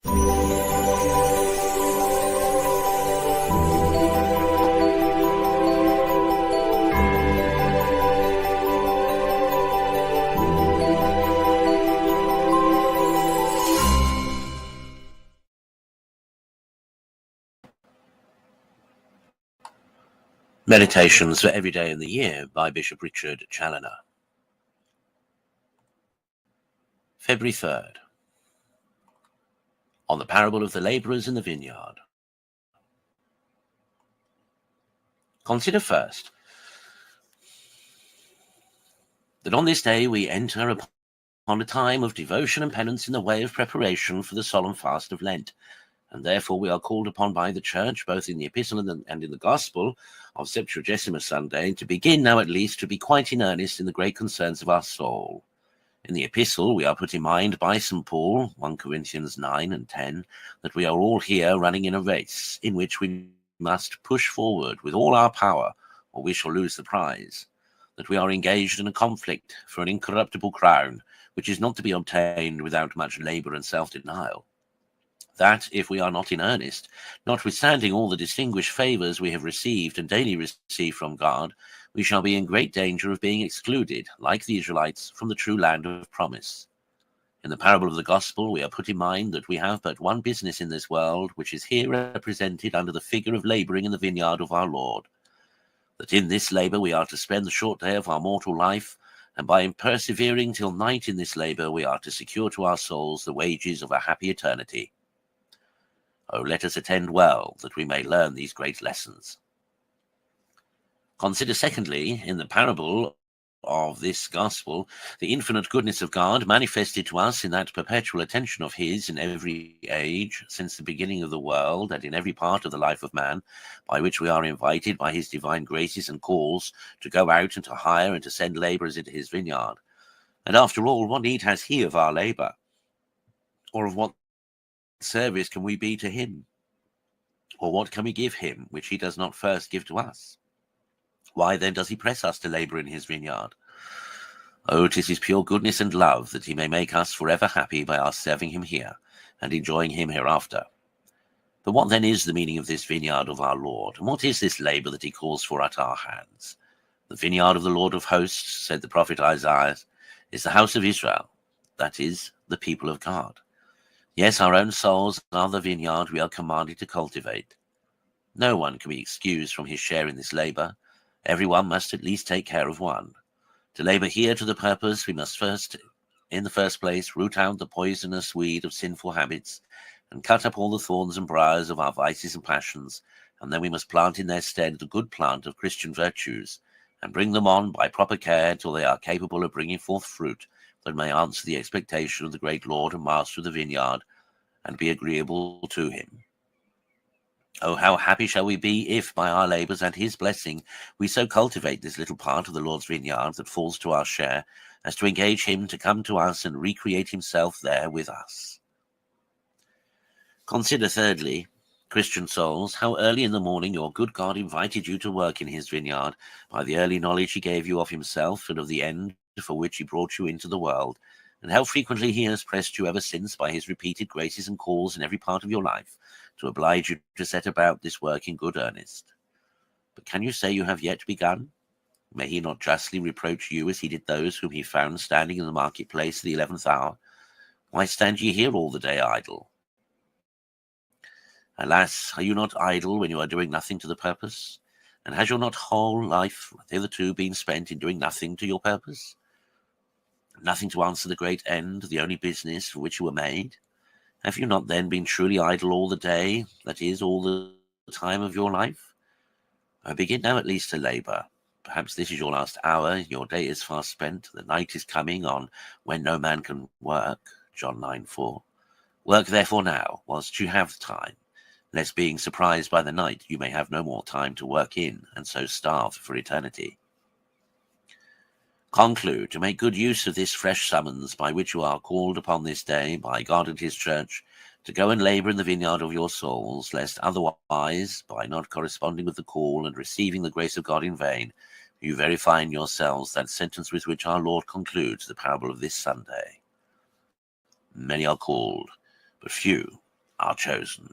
Meditations for Every Day in the Year by Bishop Richard Challoner. February 3rd. On the parable of the labourers in the vineyard. Consider first that on this day we enter upon a time of devotion and penance in the way of preparation for the solemn fast of Lent, and therefore we are called upon by the Church, both in the Epistle and in the Gospel of Septuagesima Sunday, to begin now at least to be quite in earnest in the great concerns of our soul. In the Epistle we are put in mind by St. Paul, 1 Corinthians 9 and 10, that we are all here running in a race, in which we must push forward with all our power, or we shall lose the prize, that we are engaged in a conflict for an incorruptible crown, which is not to be obtained without much labour and self-denial. That, if we are not in earnest, notwithstanding all the distinguished favours we have received and daily receive from God, we shall be in great danger of being excluded, like the Israelites, from the true land of promise. In the parable of the Gospel, we are put in mind that we have but one business in this world, which is here represented under the figure of labouring in the vineyard of our Lord. That in this labour we are to spend the short day of our mortal life, and by persevering till night in this labour we are to secure to our souls the wages of a happy eternity. Oh, let us attend well, that we may learn these great lessons. Consider secondly, in the parable of this gospel, the infinite goodness of God manifested to us in that perpetual attention of his in every age, since the beginning of the world, and in every part of the life of man, by which we are invited by his divine graces and calls to go out and to hire and to send labourers into his vineyard. And after all, what need has he of our labour? Or of what service can we be to him? Or what can we give him which he does not first give to us? Why then does he press us to labour in his vineyard? Oh, 'tis his pure goodness and love, that he may make us forever happy by our serving him here and enjoying him hereafter. But what then is the meaning of this vineyard of our Lord? And what is this labour that he calls for at our hands? The vineyard of the Lord of hosts, said the prophet Isaiah, is the house of Israel, that is, the people of God. Yes, our own souls are the vineyard we are commanded to cultivate. No one can be excused from his share in this labour. Every one must at least take care of one. To labour here to the purpose, we must first, in the first place, root out the poisonous weed of sinful habits, and cut up all the thorns and briars of our vices and passions, and then we must plant in their stead the good plant of Christian virtues, and bring them on by proper care till they are capable of bringing forth fruit that may answer the expectation of the great Lord and Master of the vineyard, and be agreeable to him. Oh, how happy shall we be if, by our labours and his blessing, we so cultivate this little part of the Lord's vineyard that falls to our share, as to engage him to come to us and recreate himself there with us. Consider thirdly, Christian souls, how early in the morning your good God invited you to work in his vineyard, by the early knowledge he gave you of himself and of the end for which he brought you into the world, and how frequently he has pressed you ever since by his repeated graces and calls in every part of your life, to oblige you to set about this work in good earnest. But can you say you have yet begun? May he not justly reproach you as he did those whom he found standing in the marketplace at the 11th hour? Why stand ye here all the day idle? Alas, are you not idle when you are doing nothing to the purpose? And has your not whole life hitherto been spent in doing nothing to your purpose? Nothing to answer the great end, the only business for which you were made? Have you not then been truly idle all the day, that is, all the time of your life? I begin now at least to labour. Perhaps this is your last hour, your day is fast spent, the night is coming on when no man can work, John 9:4. Work therefore now, whilst you have time, lest being surprised by the night you may have no more time to work in, and so starve for eternity. Conclude to make good use of this fresh summons by which you are called upon this day by God and his Church to go and labour in the vineyard of your souls, lest otherwise, by not corresponding with the call and receiving the grace of God in vain, you verify in yourselves that sentence with which our Lord concludes the parable of this Sunday. Many are called, but few are chosen.